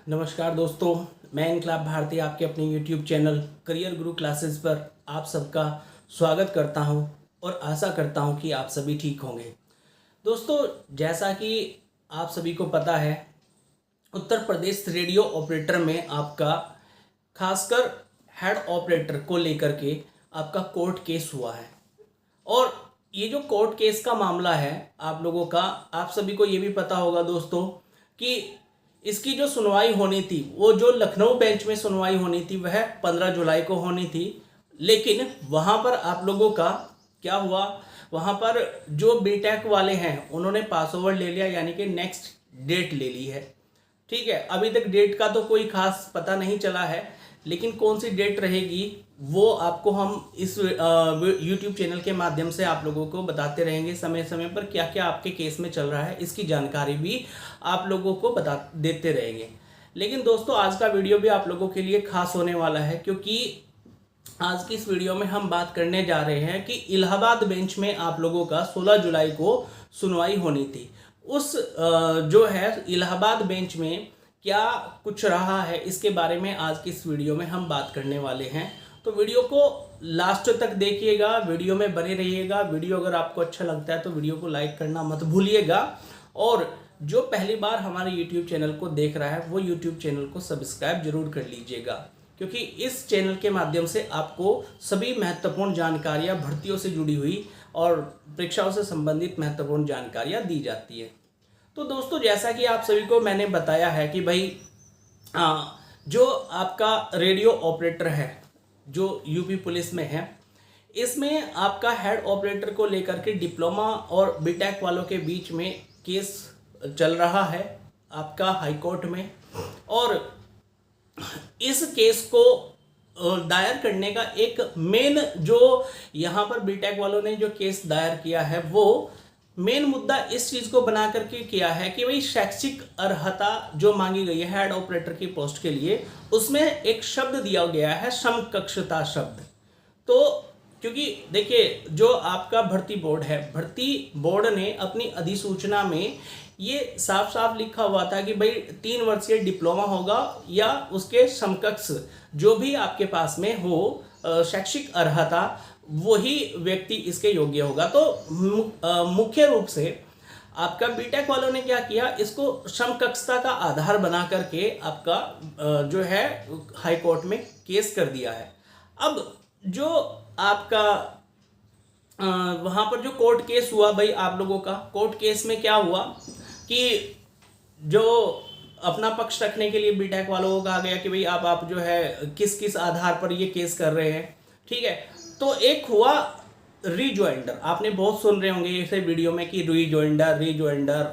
नमस्कार दोस्तों, मैं इनकलाब भारती आपके अपने YouTube चैनल करियर गुरु क्लासेस पर आप सबका स्वागत करता हूं और आशा करता हूं कि आप सभी ठीक होंगे। दोस्तों, जैसा कि आप सभी को पता है, उत्तर प्रदेश रेडियो ऑपरेटर में आपका खासकर हेड ऑपरेटर को लेकर के आपका कोर्ट केस हुआ है। और ये जो कोर्ट केस का मामला है आप लोगों का, आप सभी को ये भी पता होगा दोस्तों कि इसकी जो सुनवाई होनी थी, वो जो लखनऊ बेंच में सुनवाई होनी थी वह 15 जुलाई को होनी थी। लेकिन वहाँ पर आप लोगों का क्या हुआ, वहाँ पर जो बीटेक वाले हैं उन्होंने पास ओवर ले लिया, यानी कि नेक्स्ट डेट ले ली है। ठीक है, अभी तक डेट का तो कोई खास पता नहीं चला है, लेकिन कौन सी डेट रहेगी वो आपको हम इस YouTube चैनल के माध्यम से आप लोगों को बताते रहेंगे। समय समय पर क्या क्या आपके केस में चल रहा है इसकी जानकारी भी आप लोगों को बता देते रहेंगे। लेकिन दोस्तों, आज का वीडियो भी आप लोगों के लिए खास होने वाला है, क्योंकि आज की इस वीडियो में हम बात करने जा रहे हैं कि इलाहाबाद बेंच में आप लोगों का 16 जुलाई को सुनवाई होनी थी। उस जो है इलाहाबाद बेंच में क्या कुछ रहा है इसके बारे में आज की इस वीडियो में हम बात करने वाले हैं। तो वीडियो को लास्ट तक देखिएगा, वीडियो में बने रहिएगा। वीडियो अगर आपको अच्छा लगता है तो वीडियो को लाइक करना मत भूलिएगा, और जो पहली बार हमारे YouTube चैनल को देख रहा है वो YouTube चैनल को सब्सक्राइब जरूर कर लीजिएगा, क्योंकि इस चैनल के माध्यम से आपको सभी महत्वपूर्ण जानकारियां भर्तियों से जुड़ी हुई और परीक्षाओं से संबंधित महत्वपूर्ण जानकारियां दी जाती है। तो दोस्तों, जैसा कि आप सभी को मैंने बताया है कि भाई जो आपका रेडियो ऑपरेटर है जो यूपी पुलिस में है, इसमें आपका हेड ऑपरेटर को लेकर के डिप्लोमा और बीटेक वालों के बीच में केस चल रहा है आपका हाई कोर्ट में। और इस केस को दायर करने का एक मेन जो यहाँ पर बीटेक वालों ने जो केस दायर किया है, वो मेन मुद्दा इस चीज़ को बना करके किया है कि भाई शैक्षिक अर्हता जो मांगी गई है हेड ऑपरेटर की पोस्ट के लिए, उसमें एक शब्द दिया गया है समकक्षता शब्द। तो क्योंकि देखिए, जो आपका भर्ती बोर्ड है, भर्ती बोर्ड ने अपनी अधिसूचना में ये साफ साफ लिखा हुआ था कि भाई 3 वर्षीय डिप्लोमा होगा या उसके समकक्ष जो भी आपके पास में हो शैक्षिक अर्हता, वही व्यक्ति इसके योग्य होगा। तो मुख्य रूप से आपका बीटेक वालों ने क्या किया, इसको समकक्षता का आधार बना करके आपका जो है हाई कोर्ट में केस कर दिया है। अब जो आपका वहाँ पर जो कोर्ट केस हुआ, भाई आप लोगों का कोर्ट केस में क्या हुआ कि जो अपना पक्ष रखने के लिए बीटेक वालों को कहा गया कि भाई आप जो है किस किस आधार पर ये केस कर रहे हैं। ठीक है, तो एक हुआ रीजॉइंडर। आपने बहुत सुन रहे होंगे इसे वीडियो में कि रीजॉइंडर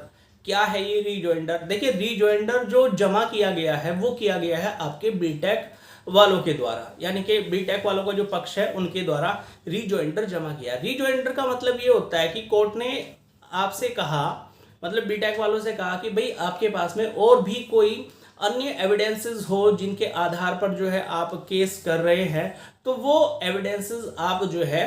क्या है। ये रीजॉइंडर, देखिए, रीजॉइंडर जो जमा किया गया है वो किया गया है आपके बीटेक वालों के द्वारा, यानी कि बीटेक वालों का जो पक्ष है उनके द्वारा रीजॉइंडर जमा किया। रीजॉइंडर का मतलब ये होता है कि कोर्ट ने आपसे कहा, मतलब बीटेक वालों से कहा कि भाई आपके पास में और भी कोई अन्य एविडेंसेस हो जिनके आधार पर जो है आप केस कर रहे हैं, तो वो एविडेंसेस आप जो है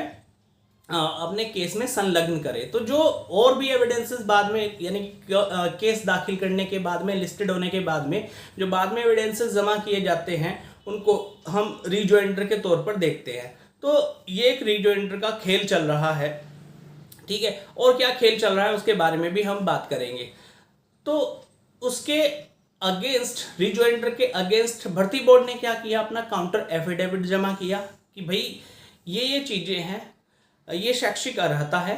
अपने केस में संलग्न करें। तो जो और भी एविडेंसेस बाद में, यानी केस दाखिल करने के बाद में, लिस्टेड होने के बाद में जो बाद में एविडेंसेस जमा किए जाते हैं, उनको हम रीजॉइंडर के तौर पर देखते हैं। तो ये एक रीजॉइंडर का खेल चल रहा है। ठीक है, और क्या खेल चल रहा है उसके बारे में भी हम बात करेंगे। तो उसके अगेंस्ट, रीजॉइंडर के अगेंस्ट भर्ती बोर्ड ने क्या किया, अपना काउंटर एफिडेविट जमा किया कि भाई ये चीज़ें हैं, ये शैक्षिक अर्हता है,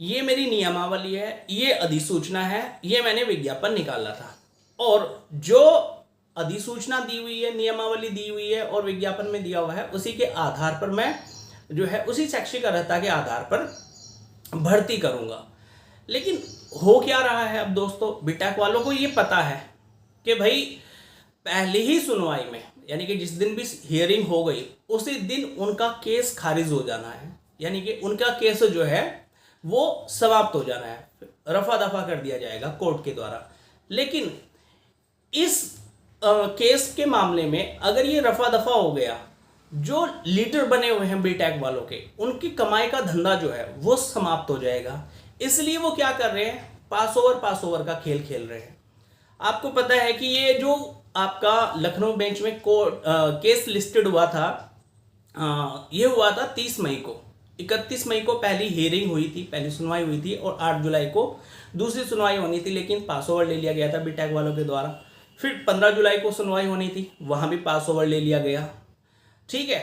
ये मेरी नियमावली है, ये अधिसूचना है, ये मैंने विज्ञापन निकाला था, और जो अधिसूचना दी हुई है, नियमावली दी हुई है और विज्ञापन में दिया हुआ है, उसी के आधार पर मैं जो है उसी शैक्षिक अर्हता के आधार पर भर्ती करूंगा। लेकिन हो क्या रहा है अब दोस्तों, बीटेक वालों को ये पता है कि भाई पहली ही सुनवाई में, यानी कि जिस दिन भी हियरिंग हो गई उसी दिन उनका केस खारिज हो जाना है, यानी कि उनका केस जो है वो समाप्त हो जाना है, रफा दफा कर दिया जाएगा कोर्ट के द्वारा। लेकिन इस केस के मामले में अगर ये रफा दफा हो गया, जो लीडर बने हुए हैं बीटेक वालों के, उनकी कमाई का धंधा जो है वो समाप्त हो जाएगा। इसलिए वो क्या कर रहे हैं, पास ओवर का खेल खेल रहे हैं। आपको पता है कि ये जो आपका लखनऊ बेंच में केस लिस्टेड हुआ था, ये हुआ था 30 मई को। 31 मई को पहली हियरिंग हुई थी, पहली सुनवाई हुई थी, और 8 जुलाई को दूसरी सुनवाई होनी थी, लेकिन पास ओवर ले लिया गया था बीटेक वालों के द्वारा। फिर 15 जुलाई को सुनवाई होनी थी, वहाँ भी पास ओवर ले लिया गया। ठीक है,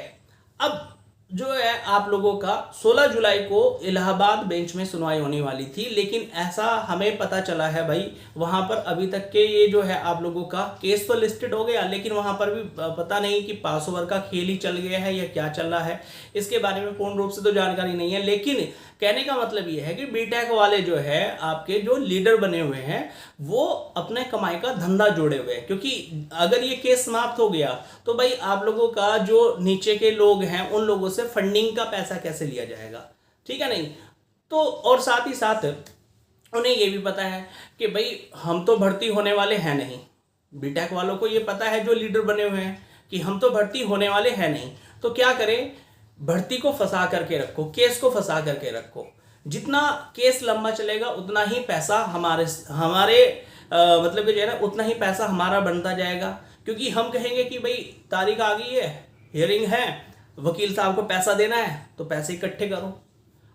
अब जो है आप लोगों का 16 जुलाई को इलाहाबाद बेंच में सुनवाई होने वाली थी, लेकिन ऐसा हमें पता चला है भाई, वहाँ पर अभी तक के ये जो है आप लोगों का केस तो लिस्टेड हो गया, लेकिन वहाँ पर भी पता नहीं कि पास ओवर का खेल ही चल गया है या क्या चल रहा है, इसके बारे में पूर्ण रूप से तो जानकारी नहीं है। लेकिन कहने का मतलब ये है कि बीटेक वाले जो है आपके जो लीडर बने हुए हैं वो अपने कमाई का धंधा जोड़े हुए हैं, क्योंकि अगर ये केस समाप्त हो गया तो भाई आप लोगों का जो नीचे के लोग हैं उन लोगों से फंडिंग का पैसा कैसे लिया जाएगा, ठीक है नहीं। तो और साथ ही साथ उन्हें ये भी पता है कि भाई हम तो भर्ती होने वाले हैं नहीं, बीटेक वालों को ये पता है जो लीडर बने हुए हैं कि हम तो भर्ती होने वाले हैं नहीं, तो क्या करें, भर्ती को फंसा करके रखो, केस को फंसा करके रखो। जितना केस लंबा चलेगा उतना ही पैसा हमारे मतलब कि जो है ना उतना ही पैसा हमारा बनता जाएगा, क्योंकि हम कहेंगे कि भाई तारीख आ गई है, हियरिंग है, वकील साहब को पैसा देना है, तो पैसे इकट्ठे करो।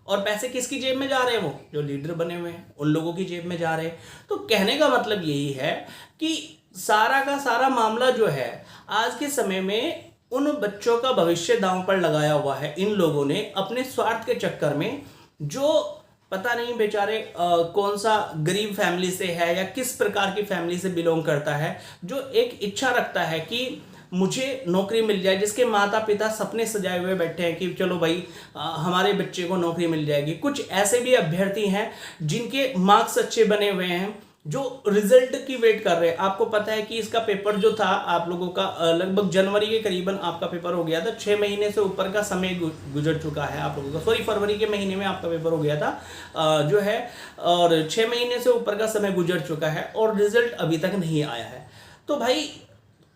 और पैसे किसकी जेब में जा रहे हैं, वो जो लीडर बने हुए हैं उन लोगों की जेब में जा रहे हैं। तो कहने का मतलब यही है कि सारा का सारा मामला जो है आज के समय में उन बच्चों का भविष्य दांव पर लगाया हुआ है इन लोगों ने अपने स्वार्थ के चक्कर में, जो पता नहीं बेचारे कौन सा गरीब फैमिली से है या किस प्रकार की फैमिली से बिलोंग करता है, जो एक इच्छा रखता है कि मुझे नौकरी मिल जाए, जिसके माता पिता सपने सजाए हुए बैठे हैं कि चलो भाई हमारे बच्चे को नौकरी मिल जाएगी। कुछ ऐसे भी अभ्यर्थी हैं जिनके मार्क्स अच्छे बने हुए हैं, जो रिजल्ट की वेट कर रहे हैं। आपको पता है कि इसका पेपर जो था आप लोगों का लगभग जनवरी के करीबन आपका पेपर हो गया था, 6 महीने से ऊपर का समय गुजर चुका है आप लोगों का, सॉरी फरवरी के महीने में आपका पेपर हो गया था जो है, और 6 महीने से ऊपर का समय गुजर चुका है और रिजल्ट अभी तक नहीं आया है। तो भाई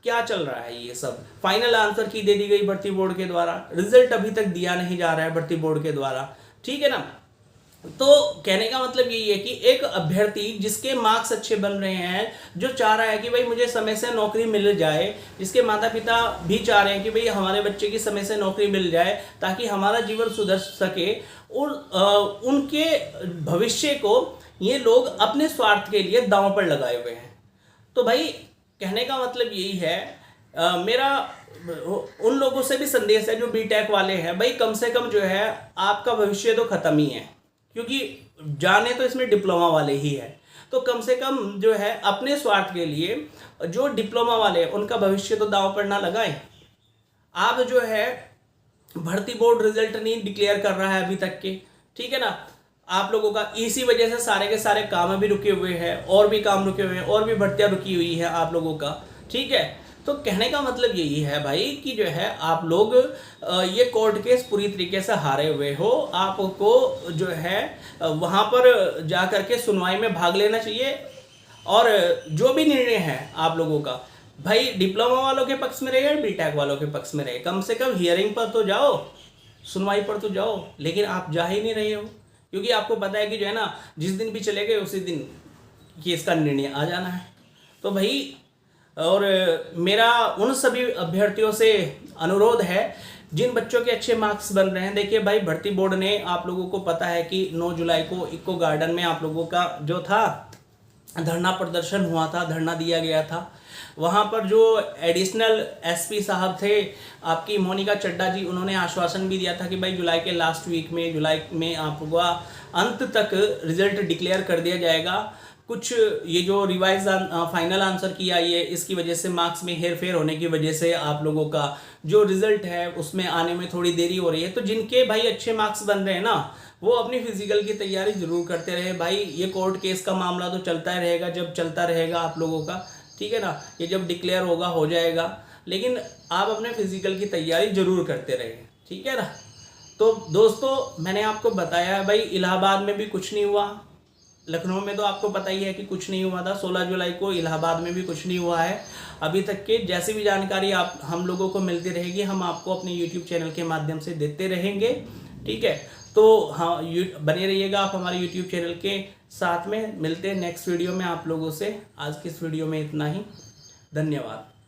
क्या चल रहा है ये सब, फाइनल आंसर की दे दी गई भर्ती बोर्ड के द्वारा, रिजल्ट अभी तक दिया नहीं जा रहा है भर्ती बोर्ड के द्वारा, ठीक है ना। तो कहने का मतलब यही है कि एक अभ्यर्थी जिसके मार्क्स अच्छे बन रहे हैं, जो चाह रहा है कि भाई मुझे समय से नौकरी मिल जाए, जिसके माता पिता भी चाह रहे हैं कि भाई हमारे बच्चे की समय से नौकरी मिल जाए ताकि हमारा जीवन सुधर सके, और उनके भविष्य को ये लोग अपने स्वार्थ के लिए दांव पर लगाए हुए हैं। तो भाई कहने का मतलब यही है, मेरा उन लोगों से भी संदेश है जो बीटेक वाले हैं, भाई कम से कम जो है आपका भविष्य तो खत्म ही है, क्योंकि जाने तो इसमें डिप्लोमा वाले ही है, तो कम से कम जो है अपने स्वार्थ के लिए जो डिप्लोमा वाले उनका भविष्य तो दांव पर ना लगाएं। आप जो है भर्ती बोर्ड रिजल्ट नहीं डिक्लेयर कर रहा है अभी तक के, ठीक है ना, आप लोगों का इसी वजह से सारे के सारे काम भी रुके हुए हैं, और भी काम रुके हुए हैं, और भी भर्तियां रुकी हुई है आप लोगों का, ठीक है। तो कहने का मतलब यही है भाई कि जो है आप लोग ये कोर्ट केस पूरी तरीके से हारे हुए हो, आपको जो है वहाँ पर जा कर के सुनवाई में भाग लेना चाहिए, और जो भी निर्णय है आप लोगों का भाई डिप्लोमा वालों के पक्ष में रहे या बीटेक वालों के पक्ष में रहे, कम से कम हियरिंग पर तो जाओ, सुनवाई पर तो जाओ, लेकिन आप जा ही नहीं रहे हो, क्योंकि आपको पता है कि जो है ना जिस दिन भी चले गए उसी दिन केस का निर्णय आ जाना है। तो भाई और मेरा उन सभी अभ्यर्थियों से अनुरोध है जिन बच्चों के अच्छे मार्क्स बन रहे हैं, देखिए भाई भर्ती बोर्ड ने आप लोगों को पता है कि 9 जुलाई को इको गार्डन में आप लोगों का जो था धरना प्रदर्शन हुआ था, धरना दिया गया था। वहाँ पर जो एडिशनल एसपी साहब थे आपकी मोनिका चड्डा जी, उन्होंने आश्वासन भी दिया था कि भाई जुलाई के लास्ट वीक में, जुलाई में आपका अंत तक रिजल्ट डिक्लेयर कर दिया जाएगा। कुछ ये जो रिवाइज फाइनल आंसर की आई है, इसकी वजह से मार्क्स में हेर फेर होने की वजह से आप लोगों का जो रिजल्ट है उसमें आने में थोड़ी देरी हो रही है। तो जिनके भाई अच्छे मार्क्स बन रहे हैं ना, वो अपनी फिजिकल की तैयारी जरूर करते रहे भाई। ये कोर्ट केस का मामला तो चलता ही रहेगा, जब चलता रहेगा आप लोगों का, ठीक है ना, ये जब डिक्लेयर होगा हो जाएगा, लेकिन आप अपने फिजिकल की तैयारी जरूर करते रहे, ठीक है ना। तो दोस्तों मैंने आपको बताया है भाई, इलाहाबाद में भी कुछ नहीं हुआ, लखनऊ में तो आपको पता ही है कि कुछ नहीं हुआ था, 16 जुलाई को इलाहाबाद में भी कुछ नहीं हुआ है अभी तक के। जैसी भी जानकारी आप हम लोगों को मिलती रहेगी, हम आपको अपने यूट्यूब चैनल के माध्यम से देते रहेंगे, ठीक है। तो हाँ, बने रहिएगा आप हमारे यूट्यूब चैनल के साथ में। मिलते हैं नेक्स्ट वीडियो में आप लोगों से। आज की इस वीडियो में इतना ही। धन्यवाद।